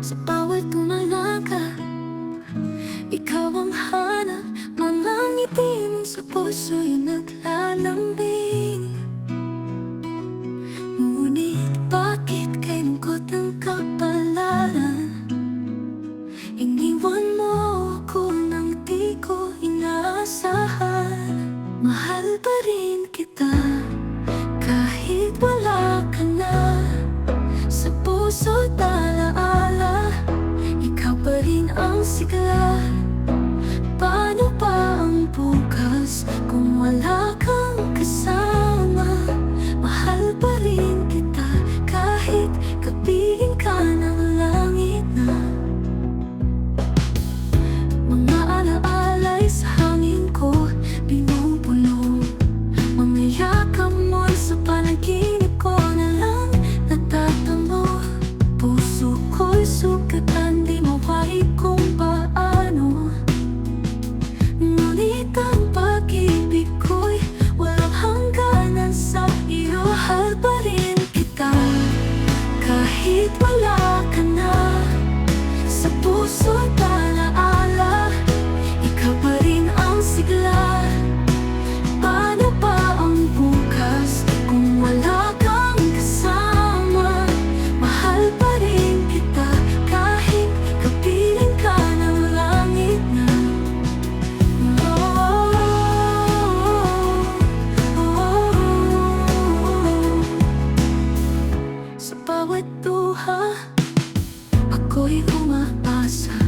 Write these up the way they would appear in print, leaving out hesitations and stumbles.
Sa bawat umaga, ikaw ang hanap. Mga ngiti mo sa puso'y naglalambing. Ngunit bakit kay lungkot ng kapalaran? Iniwan mo ako nang di ko inaasahan. Mahal pa rin kita kahit wala ka na. Sa puso't alaala, ikaw pa rin ang sigla. Paano pa ang bukas kung wala kang kasama? Mahal pa rin kita kahit kapiling ka ng langit na. Mga alaala'y sa hangin ko pinupuno. Mga yakap mo'y sa panaginip ko na lang natatamo. Puso ko'y sugatan, di mawari kung paano. Ngunit ang pag-ibig ko'y walang hangganan sa iyo. Mahal pa rin kita kahit wala ka na. Sa puso't alaala, ikaw pa rin ang sigla. Paano pa ang bukas kung wala kang kasama? Mahal pa rin kita kahit kapiling ka ng langit na. Sa bawat duha, ako'y umaasa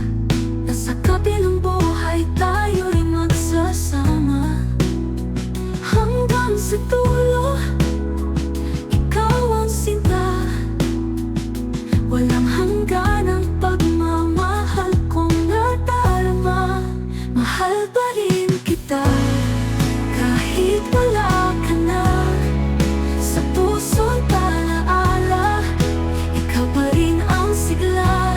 na sa kabilang buhay tayo'y magsasama. Hanggang sa dulo, ikaw ang sinta. Walang hangganang pagmamahal kong nadarama. Mahal pa rin kita kahit wala ka na. Sa puso't alaala, ikaw pa rin ang sigla.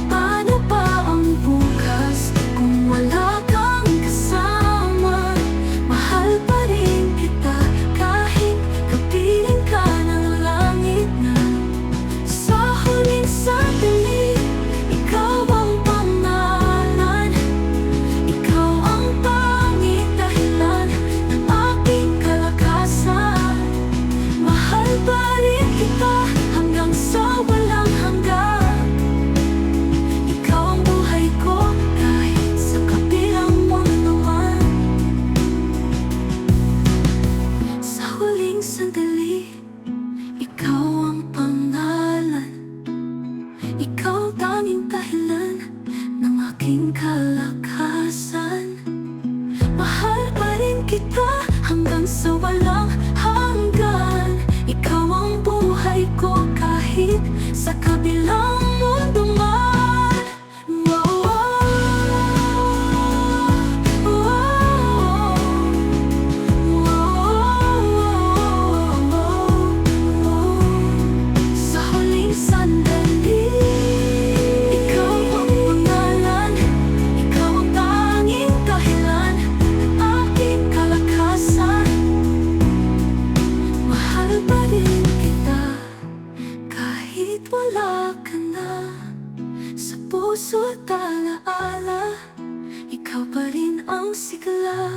Paano pa ang bukas kung wala kang kasama? Mahal pa rin kita kahit kapiling ka ng langit na. Sa huling sandali, ikaw ang pangalan. Ikaw ang tanging dahilan ng aking kalakasan. Mahal pa rin kita hanggang sa walang hanggan. Ikaw ang buhay ko kahit sa kabilang mundo man. Sa huling sandali, ikaw ang pangalan. Ikaw ang tanging dahilan ng aking kalakasan. Mahal pa rin kita hanggang sa walang hanggan. Ikaw ang buhay ko kahit sa kabilang mundo man. Sa huling sandali, ikaw ang pangalan. Ikaw ang tanging dahilan ng aking kalakasan. Mahal pa rin kita kahit wala ka na. Sa puso't alaala, ikaw pa rin ang sigla.